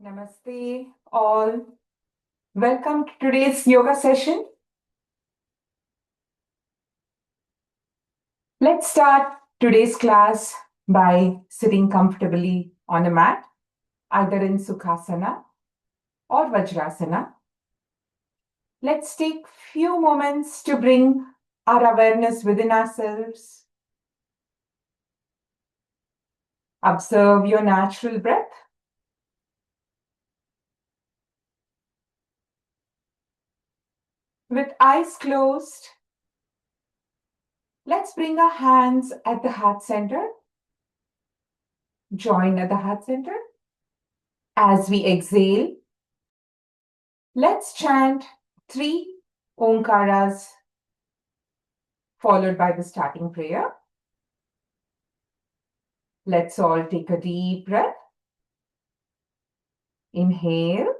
Namaste, all. Welcome to today's yoga session. Let's start today's class by sitting comfortably on a mat, either in Sukhasana or Vajrasana. Let's take few moments to bring our awareness within ourselves. Observe your natural breath. With eyes closed, let's bring our hands at the heart center. Join at the heart center. As we exhale, let's chant 3 Omkaras followed by the starting prayer. Let's all take a deep breath. Inhale.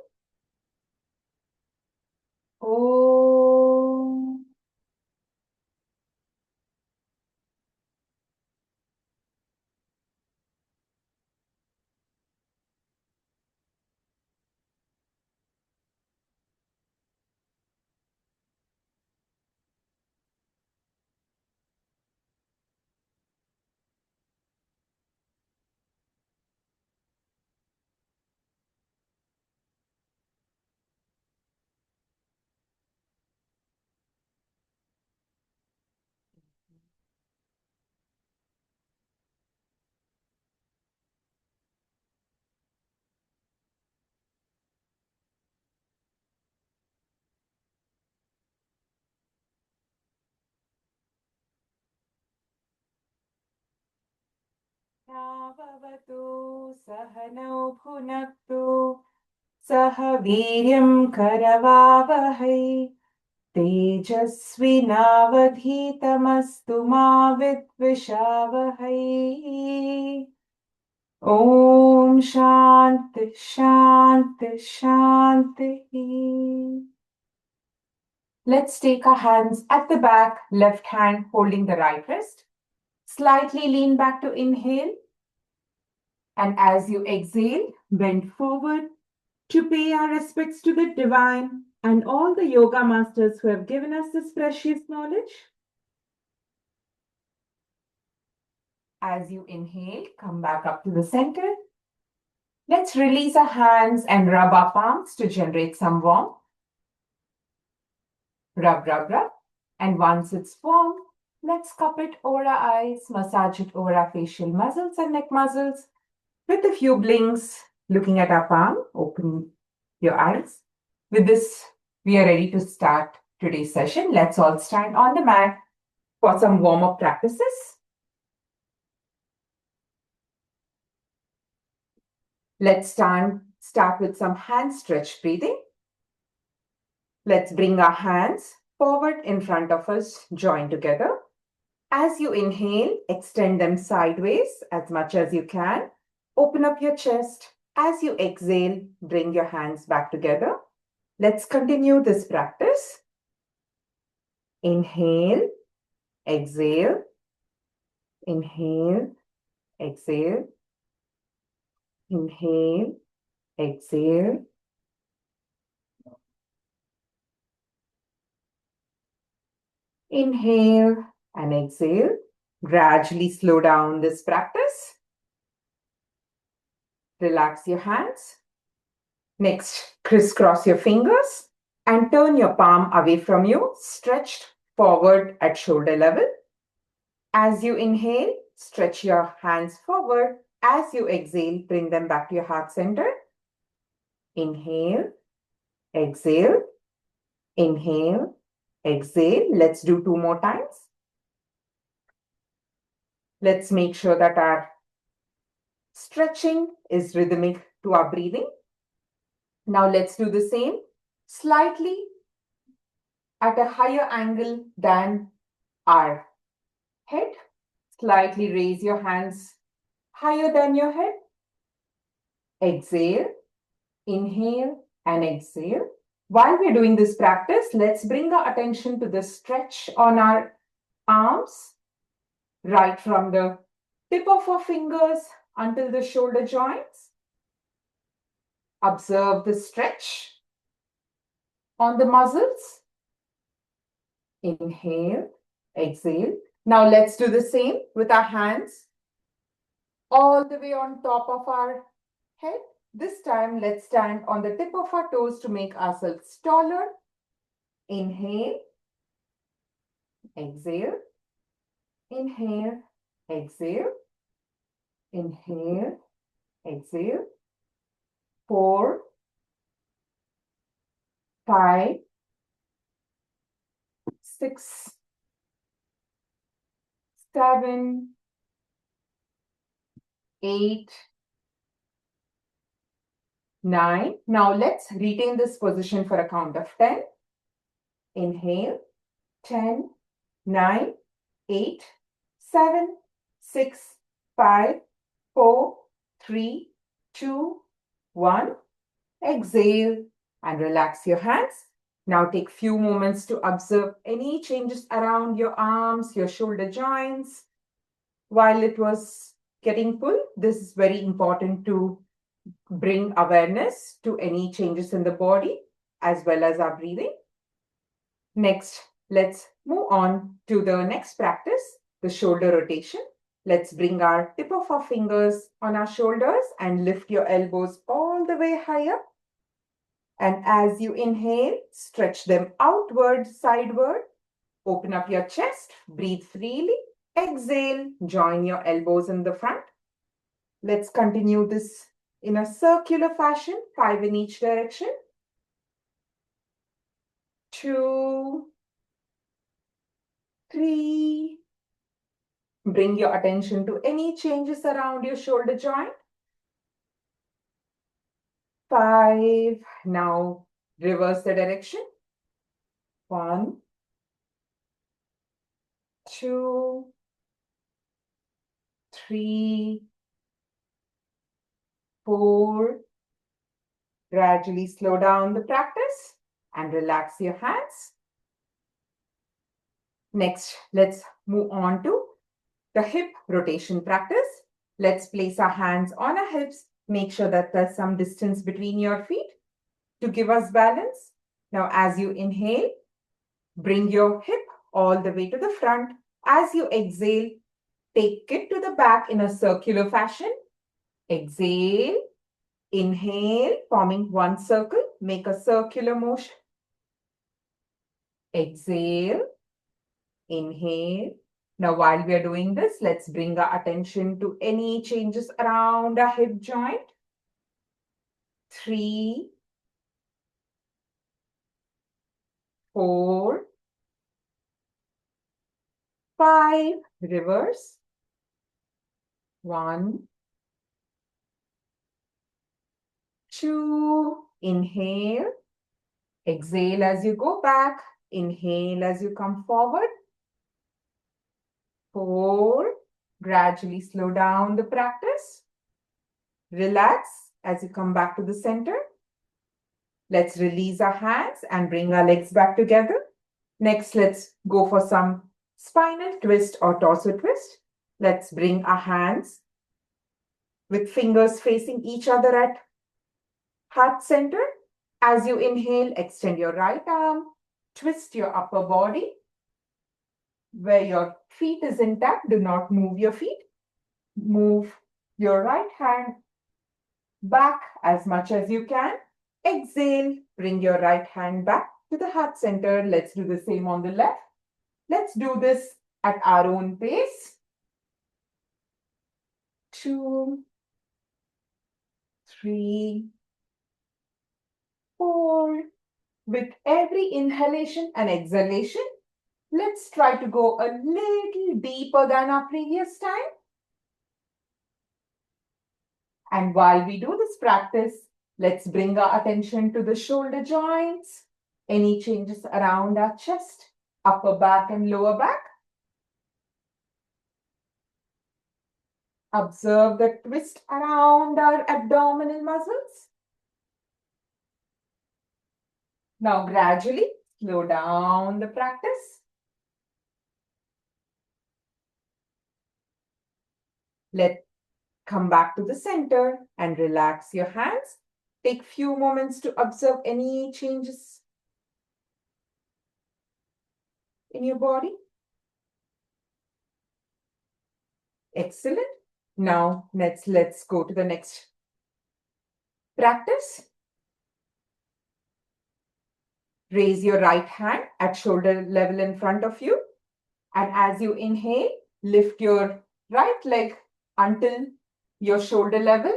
Om. Navavatu sahanau bhunaktu saha viryam karavavahai tejasvinavadhitamastu ma vidvishavahai. Om Shanti Shanti Shanti. Let's take our hands at the back, left hand holding the right wrist. Slightly lean back to inhale. And as you exhale, bend forward to pay our respects to the divine and all the yoga masters who have given us this precious knowledge. As you inhale, come back up to the center. Let's release our hands and rub our palms to generate some warmth. Rub, rub, rub. And once it's warm, let's cup it over our eyes, massage it over our facial muscles and neck muscles. With a few blinks, looking at our palm, open your eyes. With this, we are ready to start today's session. Let's all stand on the mat for some warm-up practices. Let's start with some hand stretch breathing. Let's bring our hands forward in front of us, join together. As you inhale, extend them sideways as much as you can. Open up your chest. As you exhale, bring your hands back together. Let's continue this practice. Inhale, exhale, inhale, exhale, inhale, exhale. Inhale and exhale. Gradually slow down this practice. Relax your hands. Next, crisscross your fingers and turn your palm away from you, stretched forward at shoulder level. As you inhale, stretch your hands forward. As you exhale, bring them back to your heart center. Inhale, exhale, inhale, exhale. Let's do 2 more times. Let's make sure that our stretching is rhythmic to our breathing. Now let's do the same, slightly at a higher angle than our head. Slightly raise your hands higher than your head. Exhale, inhale, and exhale. While we're doing this practice, let's bring our attention to the stretch on our arms, right from the tip of our fingers until the shoulder joints. Observe the stretch on the muscles. Inhale, exhale. Now let's do the same with our hands all the way on top of our head. This time, let's stand on the tip of our toes to make ourselves taller. Inhale, exhale, inhale, exhale, inhale, exhale. 4, 5, 6, 7, 8, 9. Now let's retain this position for a count of 10. Inhale, 10, 9, 8, 7, 6, 5, 4, 3, 2, 1. Exhale and relax your hands. Now take few moments to observe any changes around your arms, your shoulder joints. While it was getting full, this is very important to bring awareness to any changes in the body as well as our breathing. Next, let's move on to the next practice, the shoulder rotation. Let's bring our tip of our fingers on our shoulders and lift your elbows all the way higher. And as you inhale, stretch them outward, sideward. Open up your chest, breathe freely. Exhale, join your elbows in the front. Let's continue this in a circular fashion, 5 in each direction. 2, 3. Bring your attention to any changes around your shoulder joint. 5. Now reverse the direction. 1, 2, 3, 4. Gradually slow down the practice and relax your hands. Next, let's move on to the hip rotation practice. Let's place our hands on our hips. Make sure that there's some distance between your feet to give us balance. Now, as you inhale, bring your hip all the way to the front. As you exhale, take it to the back in a circular fashion. Exhale, inhale, forming one circle. Make a circular motion. Exhale, inhale. Now, while we are doing this, let's bring our attention to any changes around our hip joint. 3, 4, 5. Reverse. 1, 2. Inhale. Exhale as you go back. Inhale as you come forward. 4. Gradually slow down the practice. Relax as you come back to the center. Let's release our hands and bring our legs back together. Next, let's go for some spinal twist or torso twist. Let's bring our hands with fingers facing each other at heart center. As you inhale, extend your right arm, twist your upper body. Where your feet is intact, do not move your feet. Move your right hand back as much as you can. Exhale, bring your right hand back to the heart center. Let's do the same on the left. Let's do this at our own pace. 2, 3, 4. With every inhalation and exhalation, let's try to go a little deeper than our previous time. And while we do this practice, let's bring our attention to the shoulder joints. Any changes around our chest, upper back and lower back. Observe the twist around our abdominal muscles. Now gradually slow down the practice. Let's come back to the center and relax your hands. Take few moments to observe any changes in your body. Excellent. Now let's go to the next practice. Raise your right hand at shoulder level in front of you. And as you inhale, lift your right leg until your shoulder level.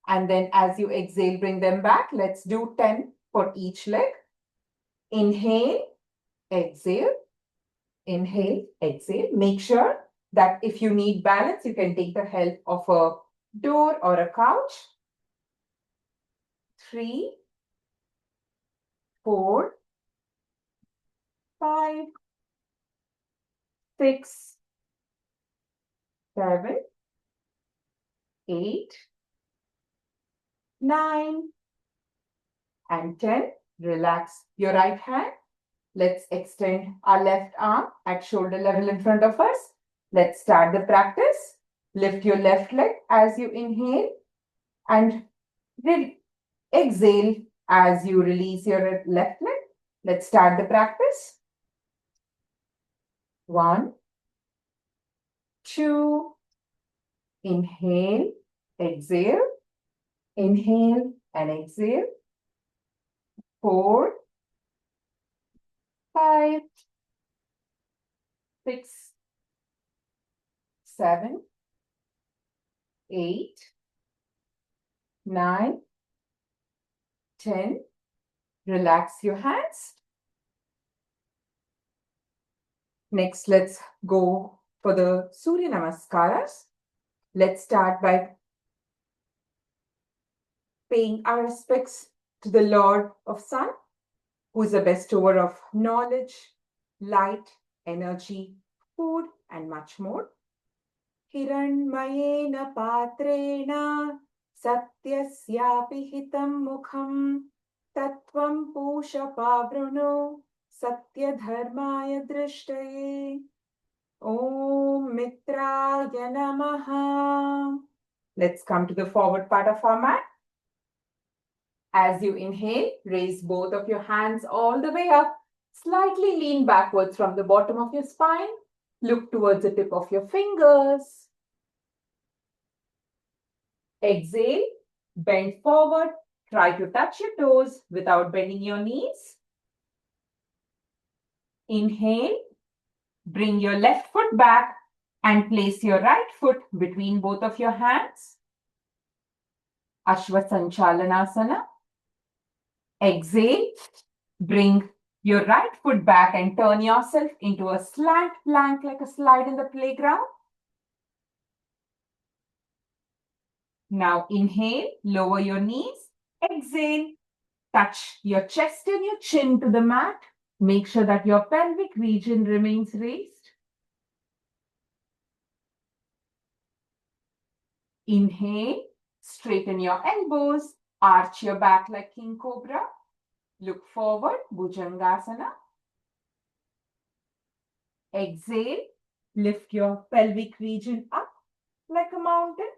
And then as you exhale, bring them back. Let's do 10 for each leg. Inhale, exhale, inhale, exhale. Make sure that if you need balance, you can take the help of a door or a couch. 3, 4, 5, 6, 7, 8, 9, and 10. Relax your right hand. Let's extend our left arm at shoulder level in front of us. Let's start the practice. Lift your left leg as you inhale and exhale as you release your left leg. Let's start the practice. 1, 2, inhale, exhale, inhale and exhale. 4, 5, 6, 7, 8, 9, 10. Relax your hands. Next, let's go for the Surya Namaskaras. Let's start by paying our respects to the Lord of Sun, who is the bestower of knowledge, light, energy, food, and much more. Hiranmayena patrena satyasyapi hitam mukham tattvam pusha pavruno satya dharmaya drishtaye. Om Mitraya Namaha. Let's come to the forward part of our mat. As you inhale, raise both of your hands all the way up. Slightly lean backwards from the bottom of your spine. Look towards the tip of your fingers. Exhale, bend forward. Try to touch your toes without bending your knees. Inhale, bring your left foot back and place your right foot between both of your hands. Ashwasanchalanasana. Exhale, bring your right foot back and turn yourself into a slant plank like a slide in the playground. Now inhale, lower your knees. Exhale, touch your chest and your chin to the mat. Make sure that your pelvic region remains raised. Inhale, straighten your elbows, arch your back like King Cobra. Look forward, Bhujangasana. Exhale, lift your pelvic region up like a mountain.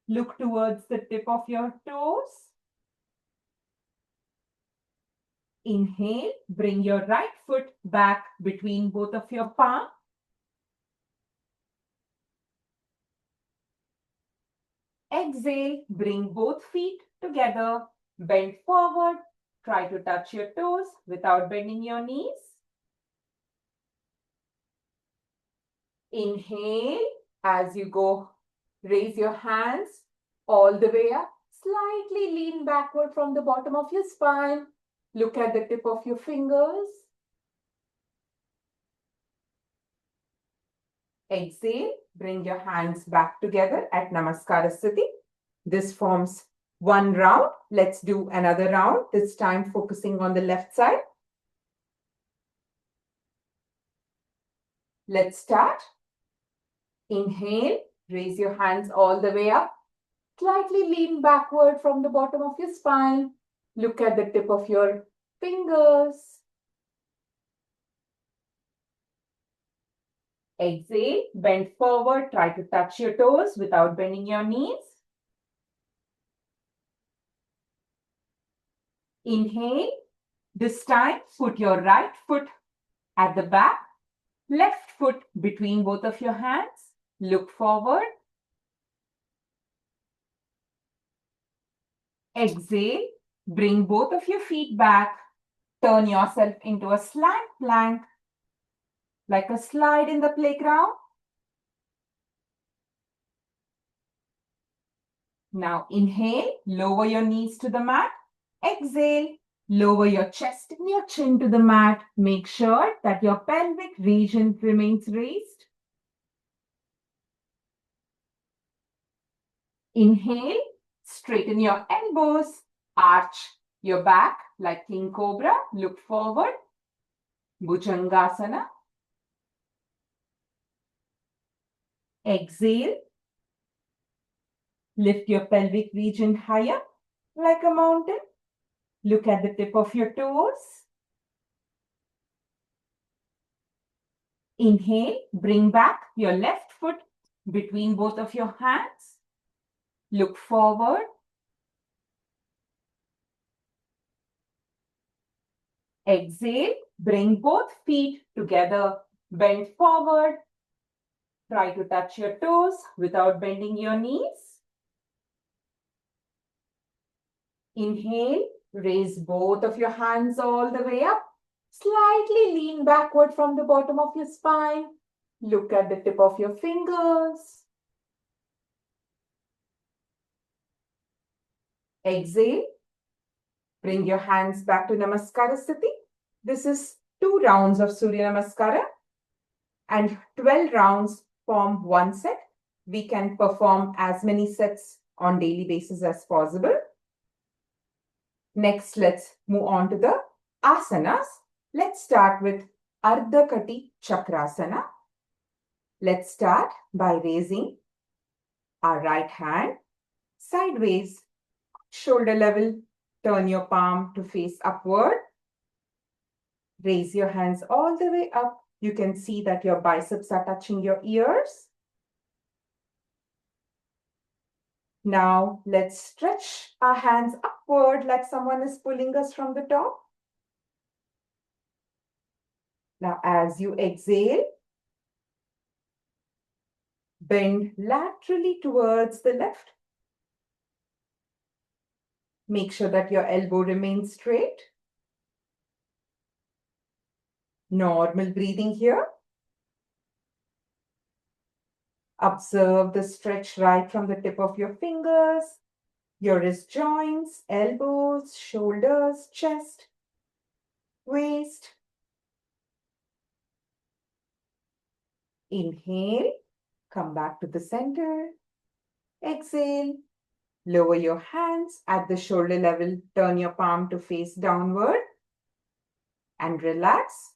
Look towards the tip of your toes. Inhale, bring your right foot back between both of your palms. Exhale, bring both feet together, bend forward. Try to touch your toes without bending your knees. Inhale, as you go, raise your hands all the way up. Slightly lean backward from the bottom of your spine. Look at the tip of your fingers. Exhale, bring your hands back together at Namaskara Sthiti. This forms one round. Let's do another round, this time focusing on the left side. Let's start. Inhale, raise your hands all the way up. Slightly lean backward from the bottom of your spine. Look at the tip of your fingers. Exhale, bend forward. Try to touch your toes without bending your knees. Inhale. This time, put your right foot at the back, left foot between both of your hands. Look forward. Exhale. Bring both of your feet back. Turn yourself into a slant plank, like a slide in the playground. Now inhale, lower your knees to the mat. Exhale, lower your chest and your chin to the mat. Make sure that your pelvic region remains raised. Inhale, straighten your elbows, arch your back like King Cobra. Look forward. Bhujangasana. Exhale. Lift your pelvic region higher like a mountain. Look at the tip of your toes. Inhale, bring back your left foot between both of your hands. Look forward. Exhale, bring both feet together. Bend forward. Try to touch your toes without bending your knees. Inhale, raise both of your hands all the way up. Slightly lean backward from the bottom of your spine. Look at the tip of your fingers. Exhale. Bring your hands back to Namaskara Sthiti. This is 2 rounds of Surya Namaskara and 12 rounds form one set. We can perform as many sets on daily basis as possible. Next, let's move on to the asanas. Let's start with Ardha Kati Chakrasana. Let's start by raising our right hand sideways, shoulder level. Turn your palm to face upward. Raise your hands all the way up. You can see that your biceps are touching your ears. Now let's stretch our hands upward like someone is pulling us from the top. Now as you exhale, bend laterally towards the left. Make sure that your elbow remains straight. Normal breathing here. Observe the stretch right from the tip of your fingers, your wrist joints, elbows, shoulders, chest, waist. Inhale, come back to the center. Exhale, lower your hands at the shoulder level. Turn your palm to face downward and relax.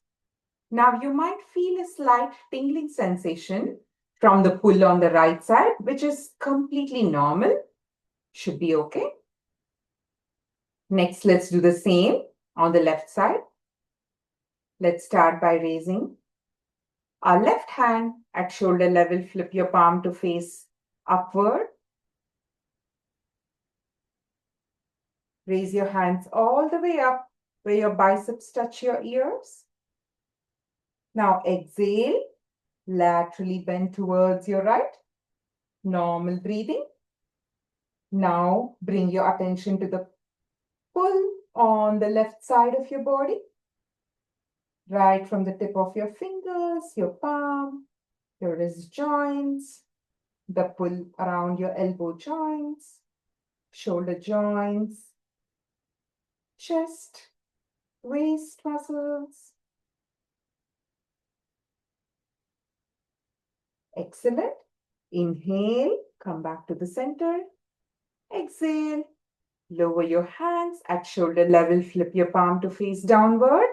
Now you might feel a slight tingling sensation from the pull on the right side, which is completely normal. Should be okay. Next, let's do the same on the left side. Let's start by raising our left hand at shoulder level. Flip your palm to face upward. Raise your hands all the way up where your biceps touch your ears. Now exhale, laterally bend towards your right. Normal breathing. Now bring your attention to the pull on the left side of your body. Right from the tip of your fingers, your palm, your wrist joints, the pull around your elbow joints, shoulder joints, chest, waist muscles. Excellent. Inhale, come back to the center. Exhale, lower your hands at shoulder level. Flip your palm to face downward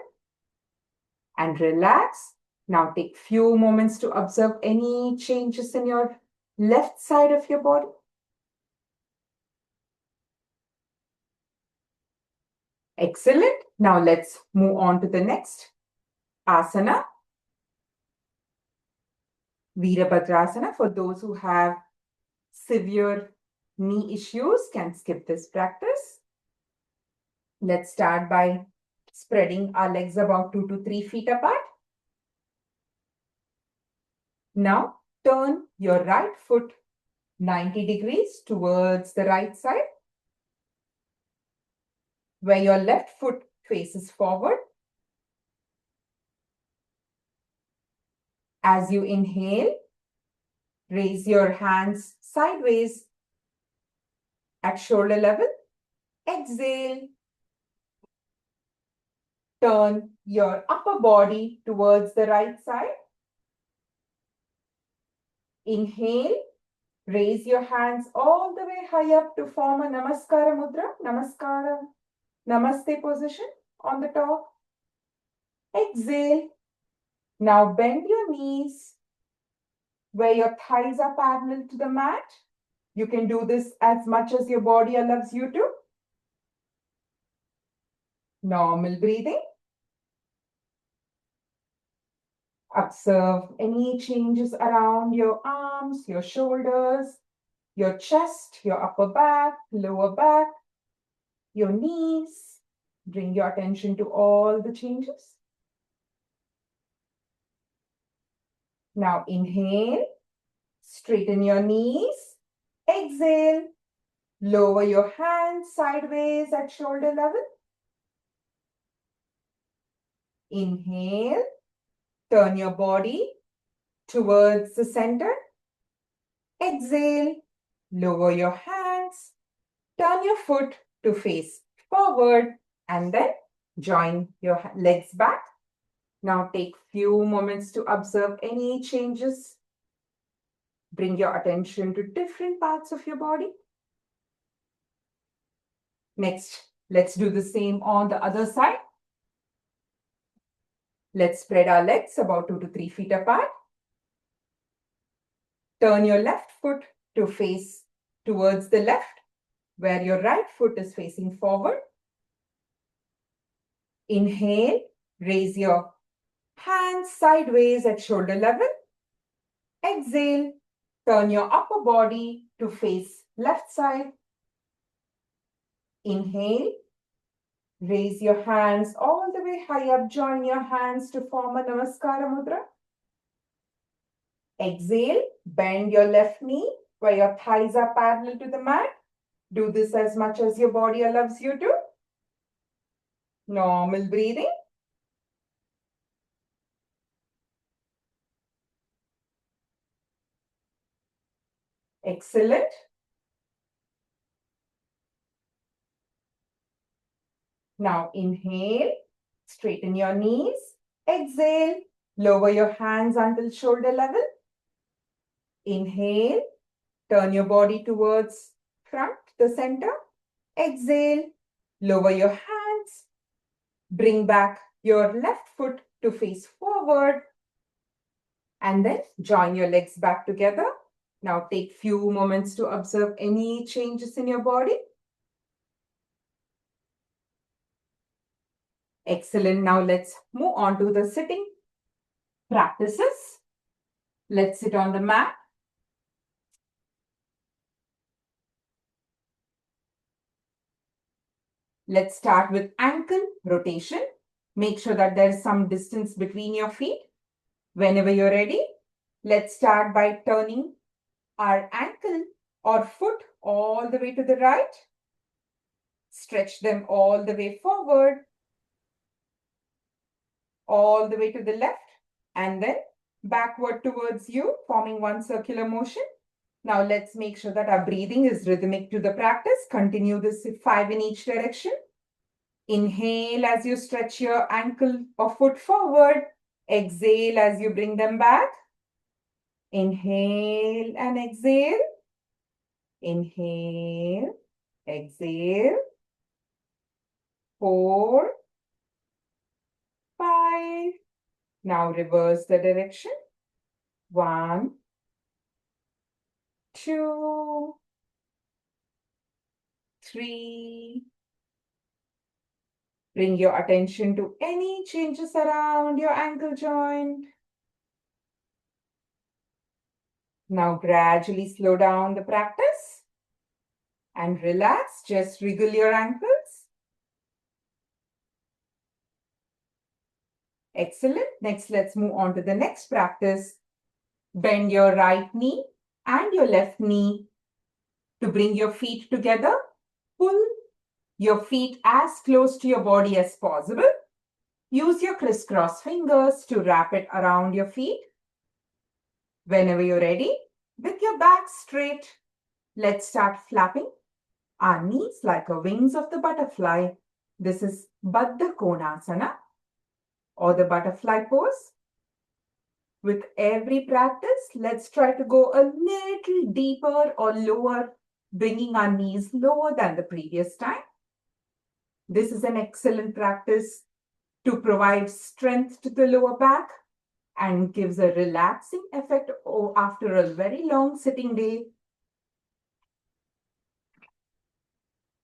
and relax. Now take few moments to observe any changes in your left side of your body. Excellent. Now let's move on to the next asana. Virabhadrasana. For those who have severe knee issues, can skip this practice. Let's start by spreading our legs about 2 to 3 feet apart. Now, turn your right foot 90 degrees towards the right side, where your left foot faces forward. As you inhale, raise your hands sideways at shoulder level. Exhale. Turn your upper body towards the right side. Inhale. Raise your hands all the way high up to form a Namaskara Mudra, Namaskara, Namaste position on the top. Exhale. Now bend your knees where your thighs are parallel to the mat. You can do this as much as your body allows you to. Normal breathing. Observe any changes around your arms, your shoulders, your chest, your upper back, lower back, your knees. Bring your attention to all the changes. Now inhale, straighten your knees. Exhale, lower your hands sideways at shoulder level. Inhale, turn your body towards the center. Exhale, lower your hands, turn your foot to face forward, and then join your legs back. Now take few moments to observe any changes. Bring your attention to different parts of your body. Next, let's do the same on the other side. Let's spread our legs about 2 to 3 feet apart. Turn your left foot to face towards the left, where your right foot is facing forward. Inhale, raise your hands sideways at shoulder level. Exhale, turn your upper body to face left side. Inhale, raise your hands all the way high up, join your hands to form a Namaskara Mudra. Exhale, bend your left knee where your thighs are parallel to the mat. Do this as much as your body allows you to. Normal breathing. Excellent. Now inhale, straighten your knees. Exhale, lower your hands until shoulder level. Inhale, turn your body towards front, the center. Exhale, lower your hands. Bring back your left foot to face forward. And then join your legs back together. Now take few moments to observe any changes in your body. Excellent. Now let's move on to the sitting practices. Let's sit on the mat. Let's start with ankle rotation. Make sure that there is some distance between your feet. Whenever you're ready, let's start by turning our ankle or foot all the way to the right. Stretch them all the way forward, all the way to the left, and then backward towards you, forming one circular motion. Now let's make sure that our breathing is rhythmic to the practice. Continue this 5 in each direction. Inhale as you stretch your ankle or foot forward. Exhale as you bring them back. Inhale and exhale. Inhale, exhale. 4, 5. Now reverse the direction. 1, 2, 3. Bring your attention to any changes around your ankle joint. Now gradually slow down the practice and relax. Just wriggle your ankles. Excellent. Next, let's move on to the next practice. Bend your right knee and your left knee to bring your feet together. Pull your feet as close to your body as possible. Use your crisscross fingers to wrap it around your feet. Whenever you're ready, with your back straight, let's start flapping our knees like the wings of the butterfly. This is Baddha Konasana or the butterfly pose. With every practice, let's try to go a little deeper or lower, bringing our knees lower than the previous time. This is an excellent practice to provide strength to the lower back and gives a relaxing effect after a very long sitting day.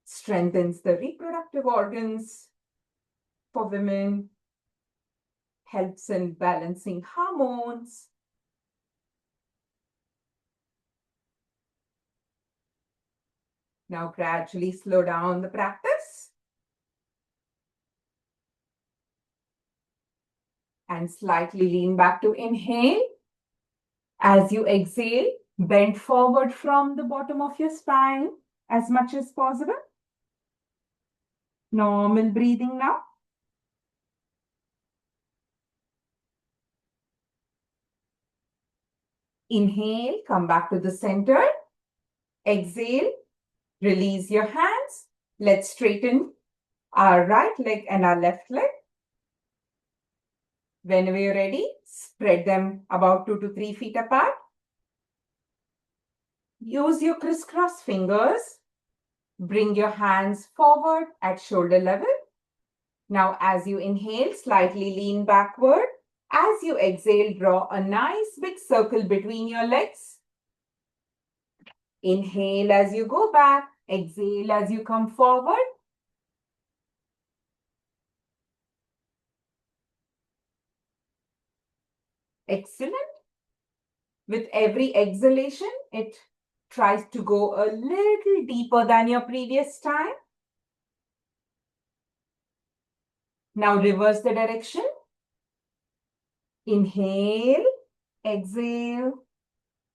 Strengthens the reproductive organs for women, helps in balancing hormones. Now gradually slow down the practice. And slightly lean back to inhale. As you exhale, bend forward from the bottom of your spine as much as possible. Normal breathing now. Inhale, come back to the center. Exhale, release your hands. Let's straighten our right leg and our left leg. Whenever you're ready, spread them about 2 to 3 feet apart. Use your crisscross fingers. Bring your hands forward at shoulder level. Now, as you inhale, slightly lean backward. As you exhale, draw a nice big circle between your legs. Inhale as you go back. Exhale as you come forward. Excellent. With every exhalation, it tries to go a little deeper than your previous time. Now reverse the direction. Inhale, exhale,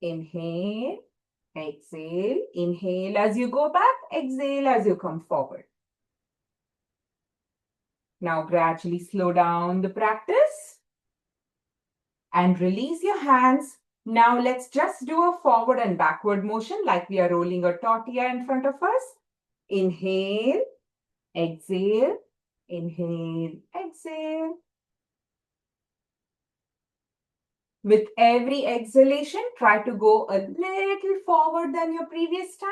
inhale, exhale, inhale as you go back, exhale as you come forward. Now gradually slow down the practice and release your hands. Now let's just do a forward and backward motion like we are rolling a tortilla in front of us. Inhale, exhale, inhale, exhale. With every exhalation, try to go a little forward than your previous time.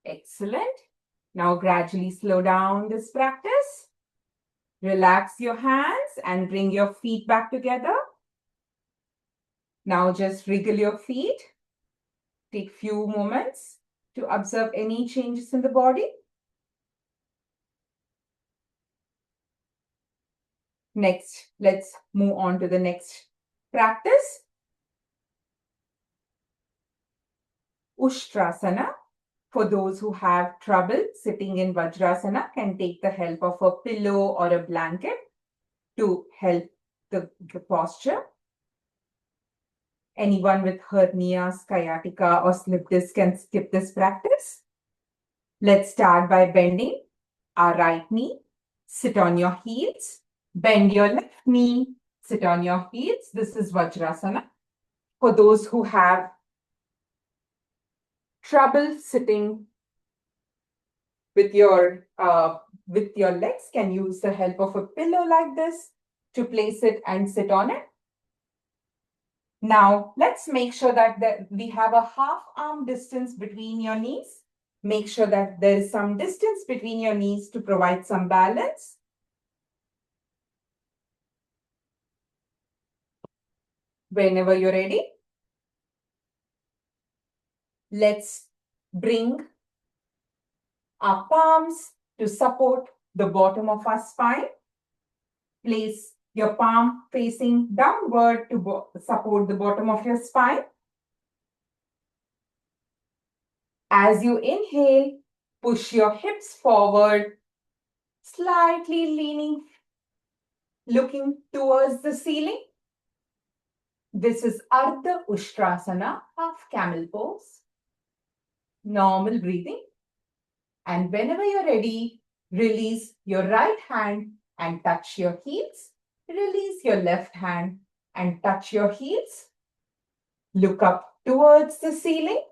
Excellent. Now gradually slow down this practice. Relax your hands and bring your feet back together. Now just wriggle your feet. Take few moments to observe any changes in the body. Next, let's move on to the next practice. Ushtrasana. For those who have trouble sitting in Vajrasana, can take the help of a pillow or a blanket to help the posture. Anyone with hernia, sciatica, or slip disc can skip this practice. Let's start by bending our right knee. Sit on your heels. Bend your left knee. Sit on your heels. This is Vajrasana. For those who have trouble sitting with your legs, can use the help of a pillow like this to place it and sit on it. Now, let's make sure that we have a half arm distance between your knees. Make sure that there is some distance between your knees to provide some balance. Whenever you're ready, let's bring our palms to support the bottom of our spine. Place your palm facing downward to support the bottom of your spine. As you inhale, push your hips forward, slightly leaning, looking towards the ceiling. This is Ardha Ushtrasana, half camel pose. Normal breathing. And whenever you're ready, release your right hand and touch your heels. Release your left hand and touch your heels. Look up towards the ceiling.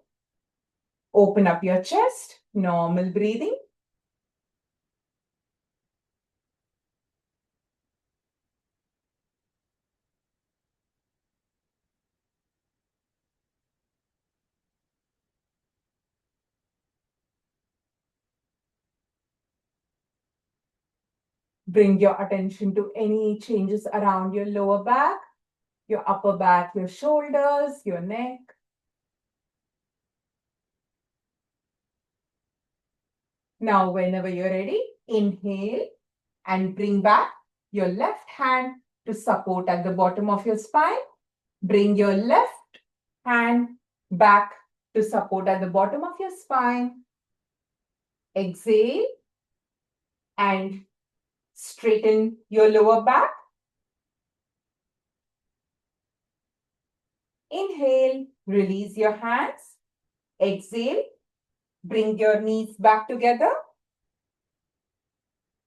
Open up your chest. Normal breathing. Bring your attention to any changes around your lower back, your upper back, your shoulders, your neck. Now, whenever you're ready, inhale and bring back your left hand to support at the bottom of your spine. Bring your left hand back to support at the bottom of your spine. Exhale and straighten your lower back. Inhale, release your hands. Exhale, bring your knees back together.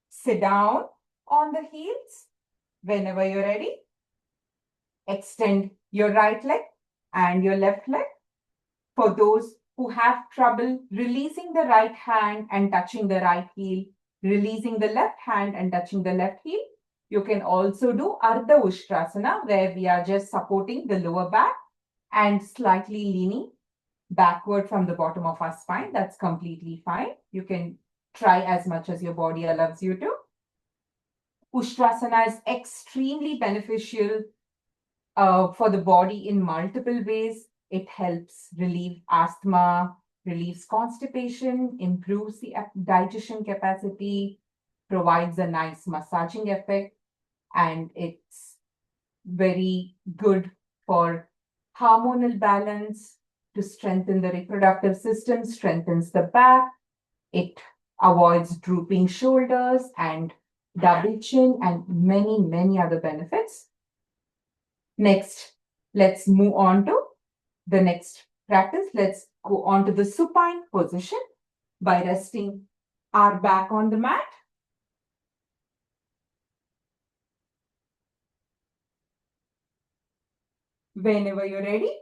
Sit down on the heels. Whenever you're ready, extend your right leg and your left leg. For those who have trouble releasing the right hand and touching the right heel, releasing the left hand and touching the left heel, you can also do Ardha Ushtrasana, where we are just supporting the lower back and slightly leaning backward from the bottom of our spine. That's completely fine. You can try as much as your body allows you to. Ushtrasana is extremely beneficial for the body in multiple ways. It helps relieve asthma, relieves constipation, improves the digestion capacity, provides a nice massaging effect, and it's very good for hormonal balance, to strengthen the reproductive system, strengthens the back. It avoids drooping shoulders and double chin and many, many other benefits. Next, let's move on to the next practice. Let's go on to the supine position by resting our back on the mat. Whenever you're ready,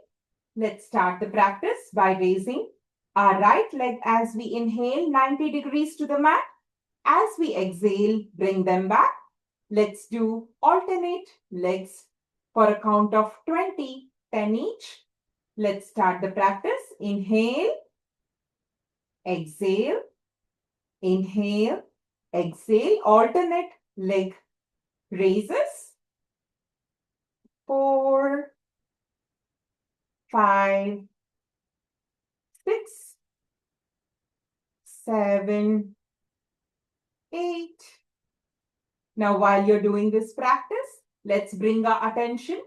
let's start the practice by raising our right leg as we inhale 90 degrees to the mat. As we exhale, bring them back. Let's do alternate legs for a count of 20, 10 each. Let's start the practice. Inhale, exhale, inhale, exhale. Alternate leg raises. 4, 5, 6, 7, 8. Now, while you're doing this practice, let's bring our attention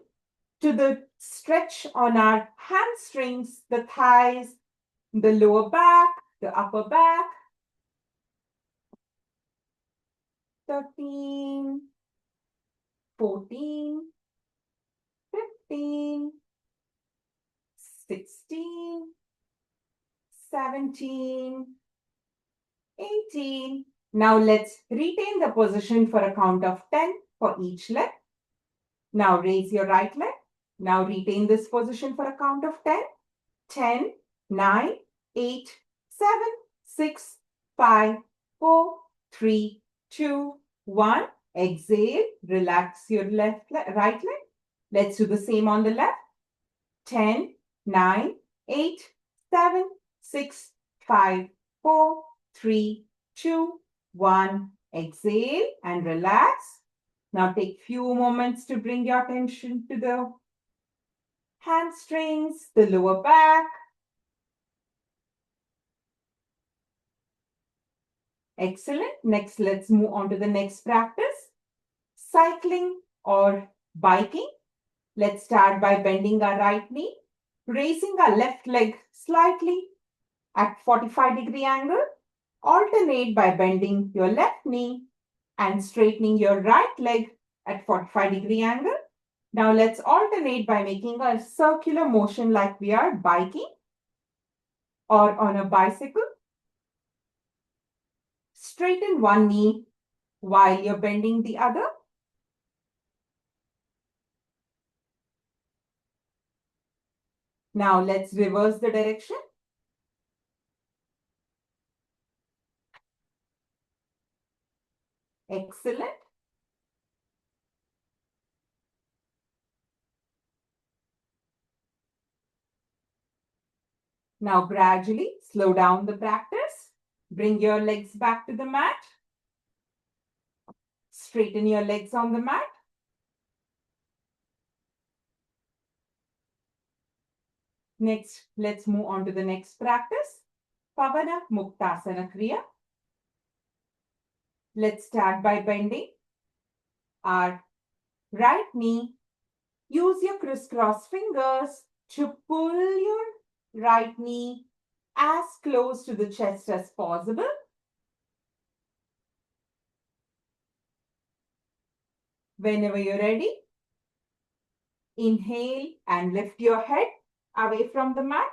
to the stretch on our hamstrings, the thighs, the lower back, the upper back. 13, 14, 15, 16, 17, 18. Now let's retain the position for a count of 10 for each leg. Now raise your right leg. Now retain this position for a count of 10. 10, 9, 8, 7, 6, 5, 4, 3, 2, 1. Exhale. Relax your right leg. Let's do the same on the left. 10, 9, 8, 7, 6, 5, 4, 3, 2, 1. Exhale and relax. Now take few moments to bring your attention to the hamstrings, the lower back. Excellent. Next, let's move on to the next practice. Cycling or biking. Let's start by bending our right knee, raising our left leg slightly at 45-degree angle. Alternate by bending your left knee and straightening your right leg at 45-degree angle. Now let's alternate by making a circular motion like we are biking or on a bicycle. Straighten one knee while you're bending the other. Now let's reverse the direction. Excellent. Now gradually slow down the practice. Bring your legs back to the mat. Straighten your legs on the mat. Next, let's move on to the next practice. Pavana Muktasana Kriya. Let's start by bending our right knee. Use your crisscross fingers to pull your right knee as close to the chest as possible. Whenever you're ready, inhale and lift your head away from the mat.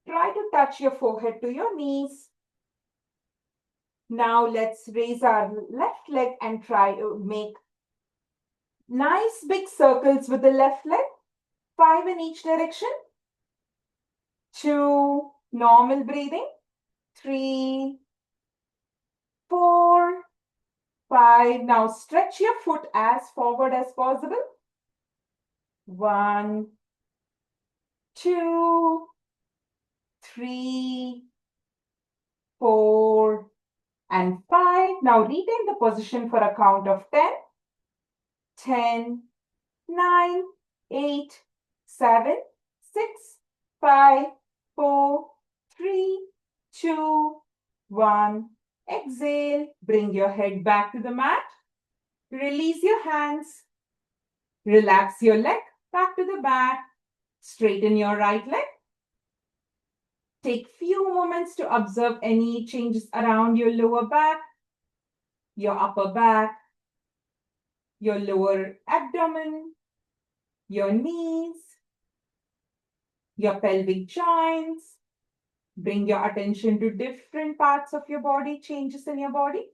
Try to touch your forehead to your knees. Now let's raise our left leg and try to make nice big circles with the left leg. 5 in each direction. 2, normal breathing. 3, 4, 5. Now stretch your foot as forward as possible. 1, 2, 3, 4, and 5. Now retain the position for a count of 10. 10, 9, 8, 7, 6, 5, 4, 3, 2, 1. Exhale. Bring your head back to the mat. Release your hands. Relax your leg back to the back. Straighten your right leg. Take few moments to observe any changes around your lower back, your upper back, your lower abdomen, your knees, your pelvic joints. Bring your attention to different parts of your body, changes in your body.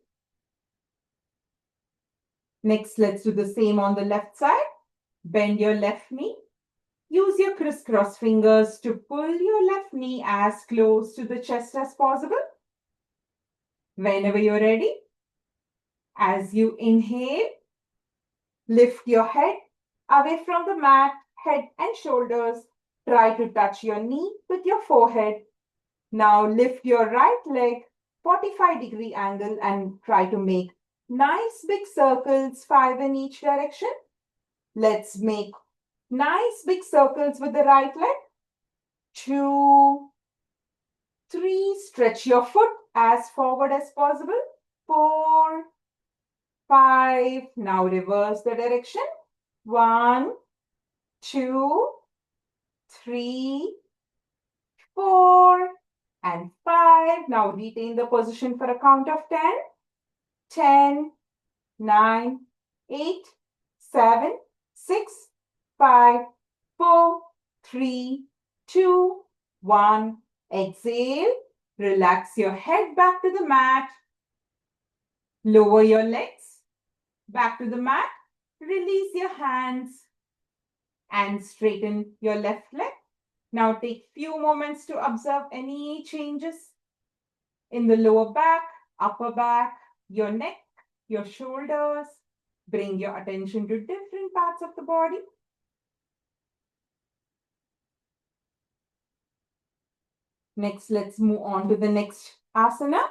Next, let's do the same on the left side. Bend your left knee. Use your crisscross fingers to pull your left knee as close to the chest as possible. Whenever you're ready, as you inhale, lift your head away from the mat, head and shoulders. Try to touch your knee with your forehead. Now lift your right leg, 45-degree angle, and try to make nice big circles, 5 in each direction. Let's make nice big circles with the right leg. 2, 3, stretch your foot as forward as possible. 4, 5, now reverse the direction. 1, 2, 3, 4, and 5. Now retain the position for a count of 10. 10, 9, 8, 7, 6, 5, 4, 3, 2, 1. Exhale. Relax your head back to the mat. Lower your legs back to the mat. Release your hands and straighten your left leg. Now take few moments to observe any changes in the lower back, upper back, your neck, your shoulders. Bring your attention to different parts of the body. Next, let's move on to the next asana.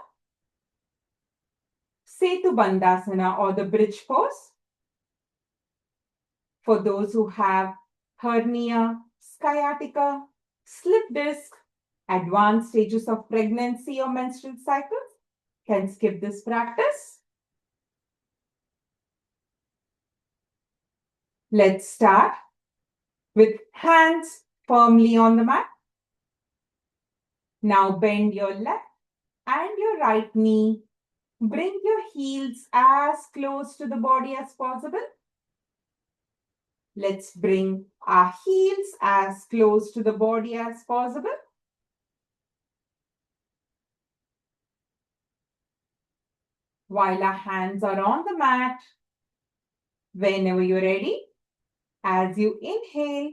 Setu Bandhasana, or the bridge pose. For those who have hernia, sciatica, slip disc, advanced stages of pregnancy or menstrual cycles, can skip this practice. Let's start with hands firmly on the mat. Now bend your left and your right knee. Bring your heels as close to the body as possible. Let's bring our heels as close to the body as possible. While our hands are on the mat, whenever you're ready, as you inhale,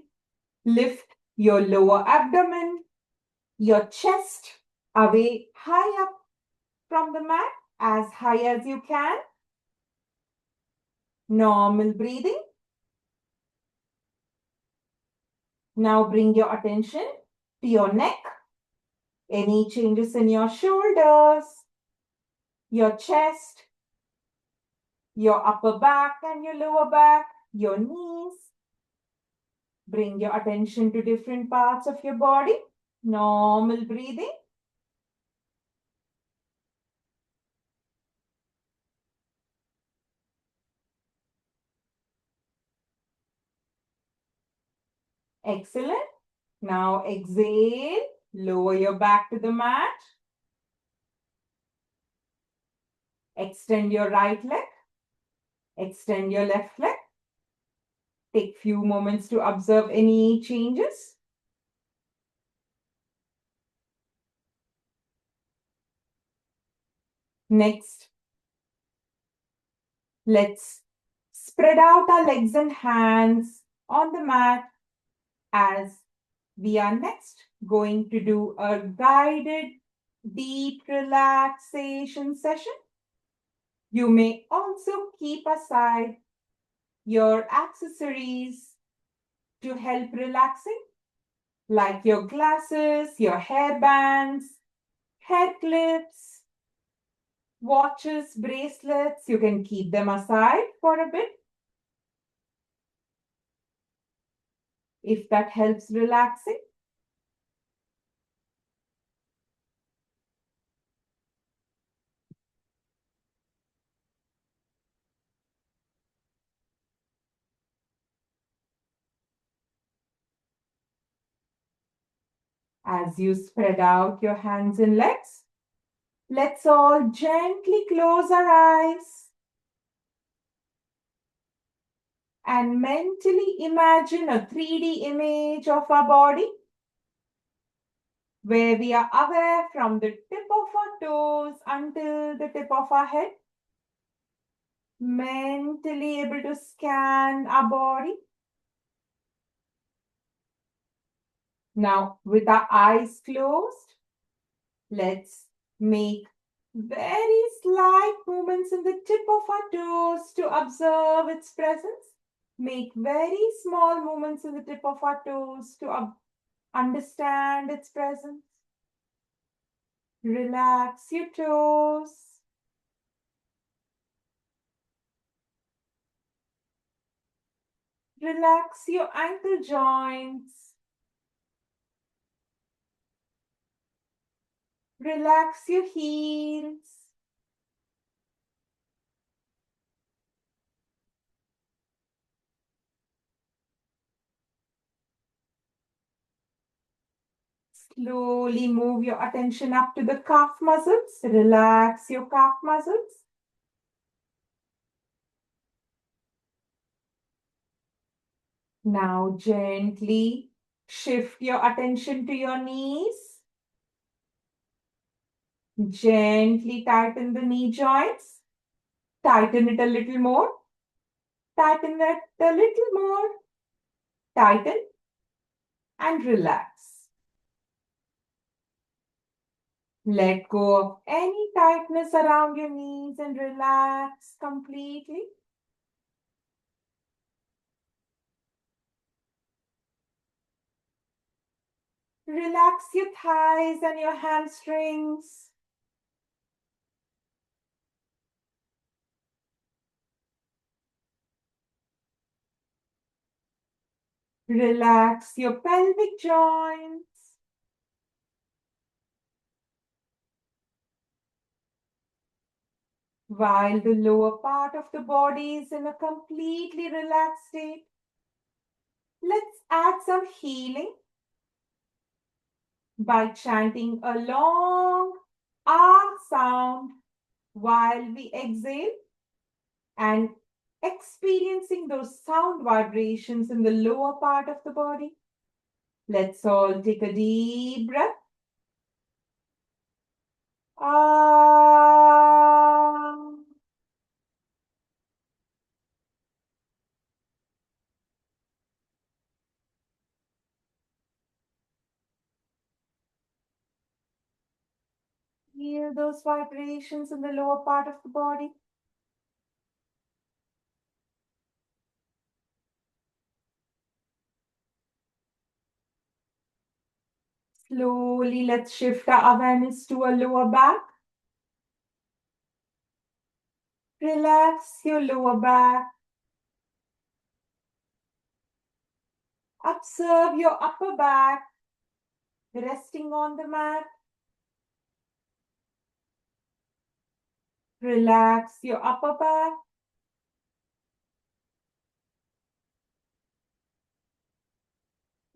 lift your lower abdomen, your chest away high up from the mat, as high as you can. Normal breathing. Now bring your attention to your neck. Any changes in your shoulders, your chest, your upper back and your lower back, your knees. Bring your attention to different parts of your body. Normal breathing. Excellent. Now exhale. Lower your back to the mat. Extend your right leg. Extend your left leg. Take few moments to observe any changes. Next, let's spread out our legs and hands on the mat as we are next going to do a guided deep relaxation session. You may also keep aside your accessories to help relaxing, like your glasses, your hairbands, hair clips, watches, bracelets. You can keep them aside for a bit if that helps relaxing. As you spread out your hands and legs, let's all gently close our eyes and mentally imagine a 3D image of our body where we are aware from the tip of our toes until the tip of our head, mentally able to scan our body. Now, with our eyes closed, let's make very slight movements in the tip of our toes to observe its presence. Make very small movements in the tip of our toes to understand its presence. Relax your toes. Relax your ankle joints. Relax your heels. Slowly move your attention up to the calf muscles. Relax your calf muscles. Now gently shift your attention to your knees. Gently tighten the knee joints. Tighten it a little more. Tighten it a little more. Tighten and relax. Let go of any tightness around your knees and relax completely. Relax your thighs and your hamstrings. Relax your pelvic joints. While the lower part of the body is in a completely relaxed state, let's add some healing by chanting a long ah sound while we exhale and experiencing those sound vibrations in the lower part of the body. Let's all take a deep breath. Ah. Feel those vibrations in the lower part of the body. Slowly, let's shift our awareness to a lower back. Relax your lower back. Observe your upper back resting on the mat. Relax your upper back.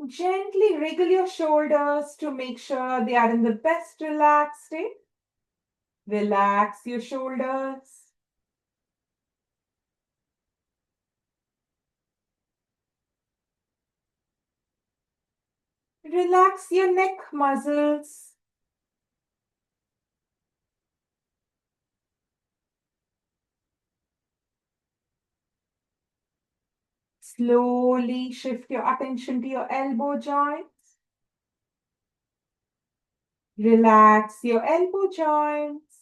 Gently wriggle your shoulders to make sure they are in the best relaxed state. Relax your shoulders. Relax your neck muscles. Slowly shift your attention to your elbow joints. Relax your elbow joints.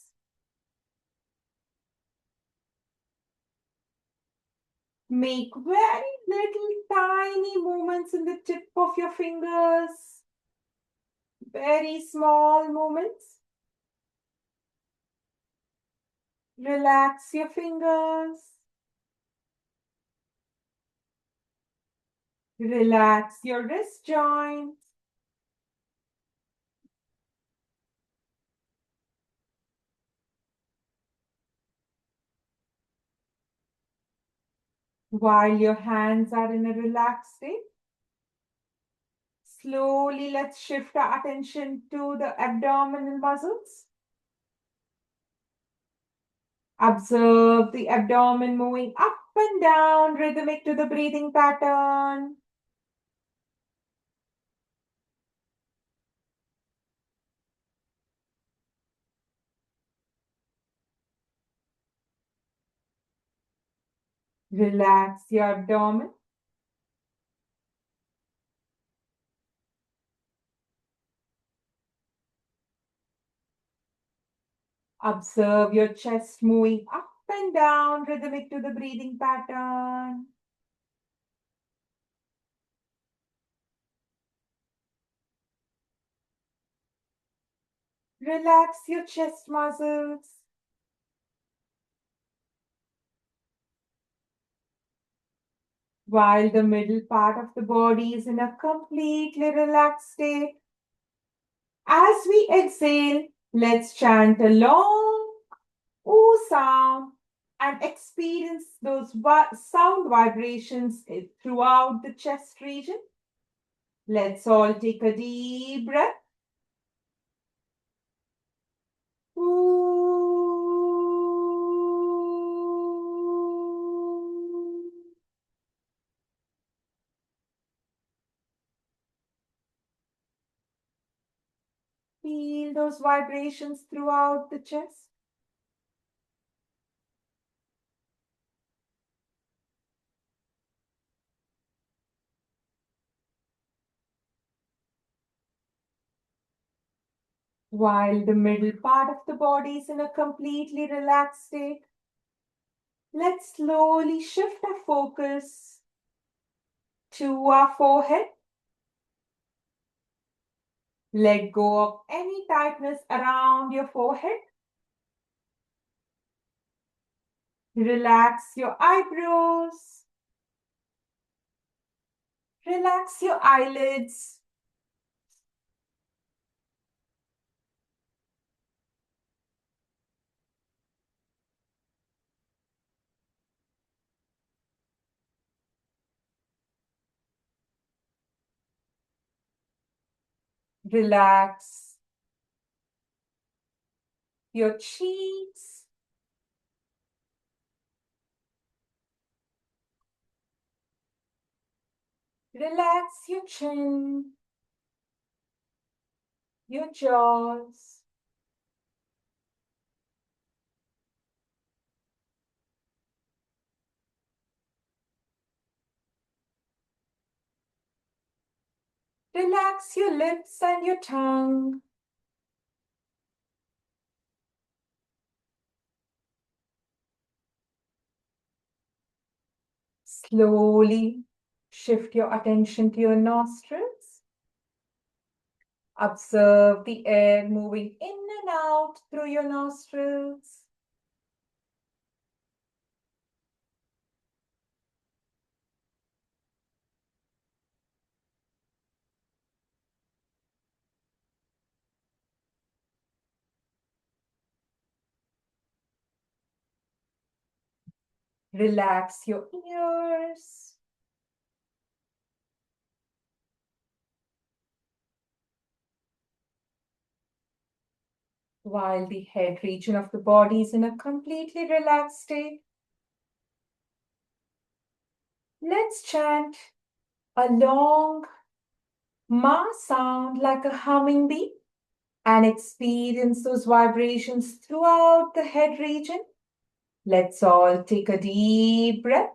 Make very little tiny movements in the tip of your fingers. Very small movements. Relax your fingers. Relax your wrist joints. While your hands are in a relaxed state, slowly let's shift our attention to the abdominal muscles. Observe the abdomen moving up and down, rhythmic to the breathing pattern. Relax your abdomen. Observe your chest moving up and down, rhythmic to the breathing pattern. Relax your chest muscles. While the middle part of the body is in a completely relaxed state. As we exhale, let's chant a long ooh sound and experience those sound vibrations throughout the chest region. Let's all take a deep breath. Ooh. Feel those vibrations throughout the chest. While the middle part of the body is in a completely relaxed state, let's slowly shift our focus to our forehead. Let go of any tightness around your forehead. Relax your eyebrows. Relax your eyelids. Relax your cheeks. Relax your chin, your jaws. Relax your lips and your tongue. Slowly shift your attention to your nostrils. Observe the air moving in and out through your nostrils. Relax your ears. While the head region of the body is in a completely relaxed state, let's chant a long ma sound like a humming bee and experience those vibrations throughout the head region. Let's all take a deep breath.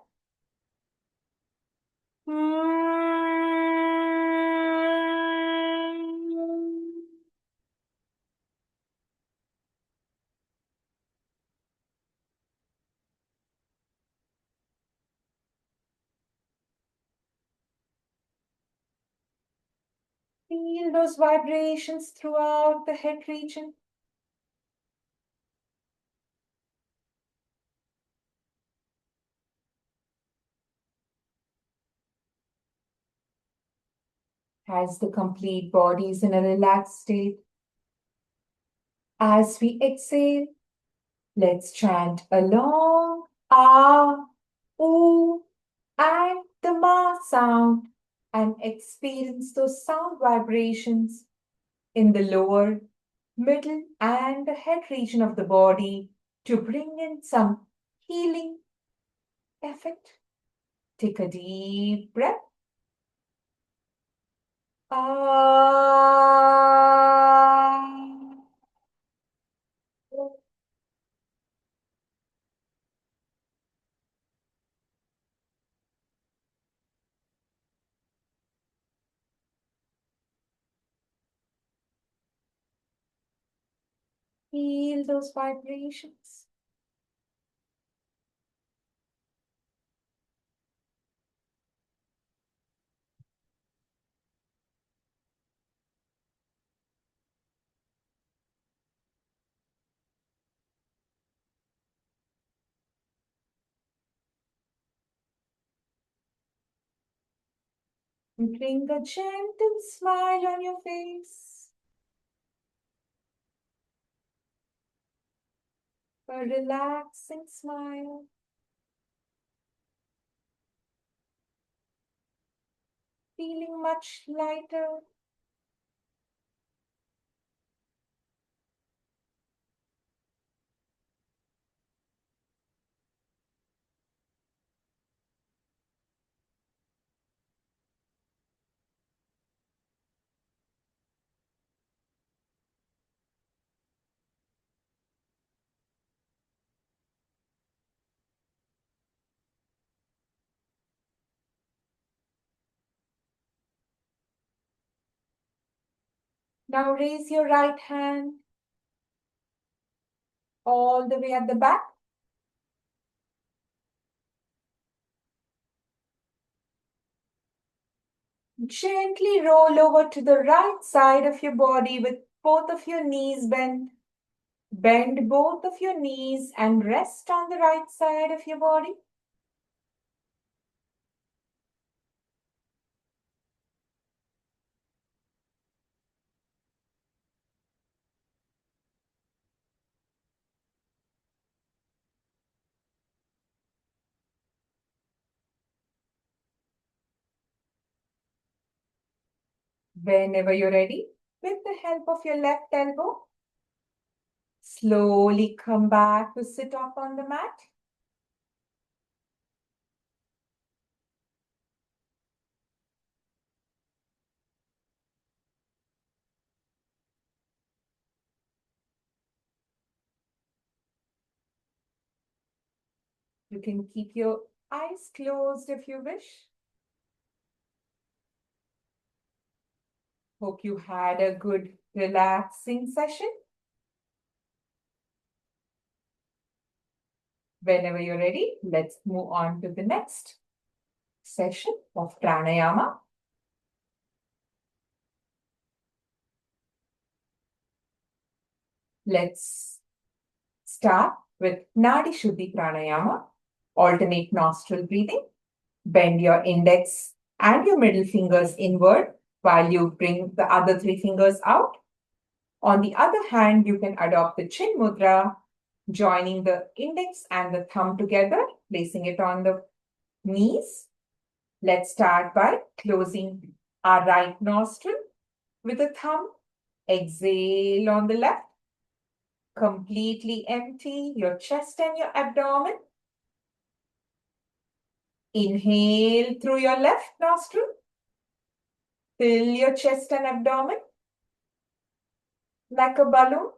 Feel those vibrations throughout the head region. As the complete body is in a relaxed state. As we exhale, let's chant a long ah, ooh, and the ma sound and experience those sound vibrations in the lower, middle, and the head region of the body to bring in some healing effect. Take a deep breath. Ah. Feel those vibrations. Bring a gentle smile on your face. A relaxing smile. Feeling much lighter. Now raise your right hand all the way at the back. Gently roll over to the right side of your body with both of your knees bent. Bend both of your knees and rest on the right side of your body. Whenever you're ready, with the help of your left elbow. Slowly come back to sit up on the mat. You can keep your eyes closed if you wish. Hope you had a good, relaxing session. Whenever you're ready, let's move on to the next session of pranayama. Let's start with Nadi Shuddhi Pranayama, alternate nostril breathing. Bend your index and your middle fingers inward while you bring the other three fingers out. On the other hand, you can adopt the chin mudra, joining the index and the thumb together, placing it on the knees. Let's start by closing our right nostril with the thumb. Exhale on the left. Completely empty your chest and your abdomen. Inhale through your left nostril. Fill your chest and abdomen like a balloon.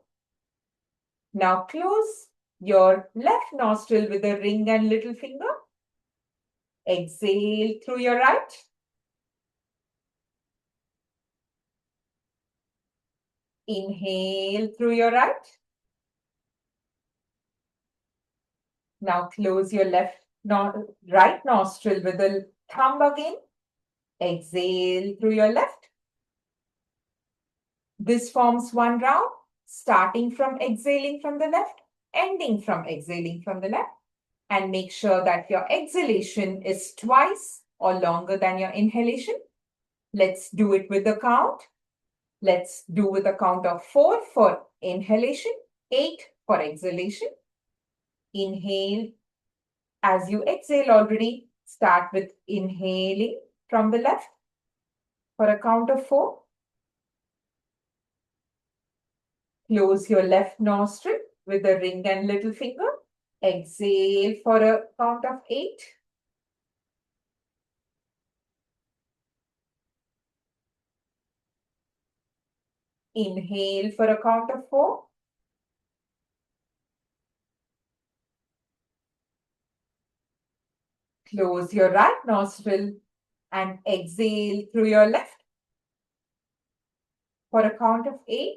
Now close your left nostril with a ring and little finger. Exhale through your right. Inhale through your right. Now close your right nostril with the thumb again. Exhale through your left. This forms one round, starting from exhaling from the left, ending from exhaling from the left. And make sure that your exhalation is twice or longer than your inhalation. Let's do it with the count. Let's do with a count of 4 for inhalation, 8 for exhalation. Inhale. As you exhale already, start with inhaling from the left for a count of 4. Close your left nostril with the ring and little finger. Exhale for a count of 8. Inhale for a count of 4. Close your right nostril and exhale through your left for a count of 8.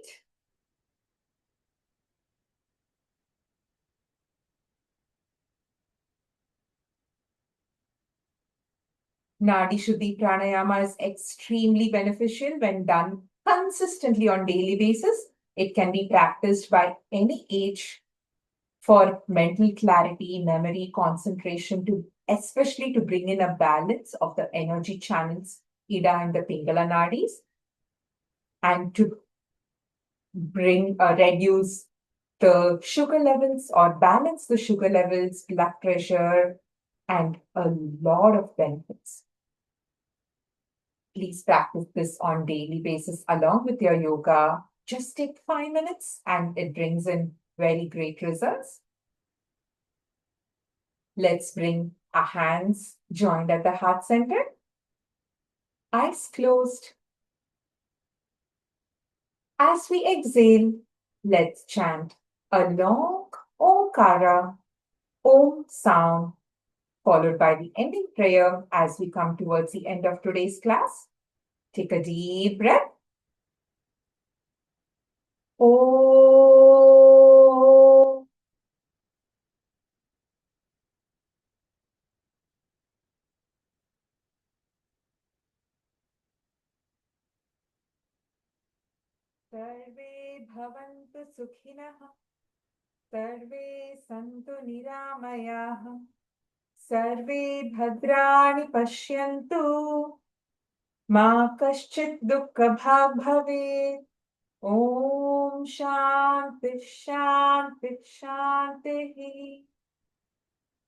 Nadi Shuddhi Pranayama is extremely beneficial when done consistently on daily basis. It can be practiced by any age for mental clarity, memory, concentration, especially to bring in a balance of the energy channels, Ida and the Pingala Nadis, and to reduce the sugar levels or balance the sugar levels, blood pressure, and a lot of benefits. Please practice this on daily basis along with your yoga. Just take 5 minutes and it brings in very great results. Let's bring our hands joined at the heart center. Eyes closed. As we exhale, let's chant a long Omkara, Om sound, followed by the ending prayer as we come towards the end of today's class. Take a deep breath. Om. Sarve bhavantu sukhinah. Sarve santu niramayah. Sarve bhadrani pashyantu. Ma kaschit dukkha bhag bhavet. Om Shanti Shanti Shanti.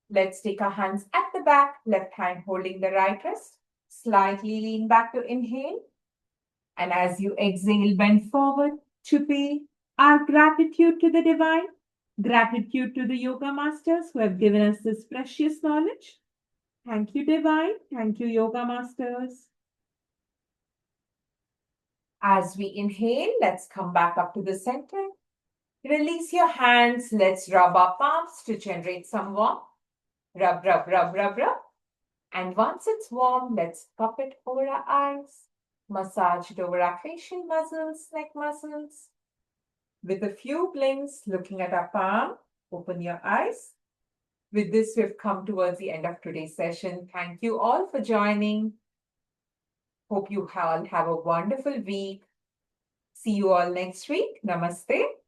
Let's take our hands at the back, left hand holding the right wrist. Slightly lean back to inhale And as you exhale, bend forward to pay our gratitude to the divine, gratitude to the yoga masters who have given us this precious knowledge. Thank you, divine. Thank you, yoga masters. As we inhale, let's come back up to the center. Release your hands. Let's rub our palms to generate some warmth. Rub, rub, rub, rub, rub. And once it's warm, let's cup it over our eyes. Massage it over our facial muscles, neck muscles. With a few blinks, looking at our palm, open your eyes. With this, we've come towards the end of today's session. Thank you all for joining. Hope you all have a wonderful week. See you all next week. Namaste.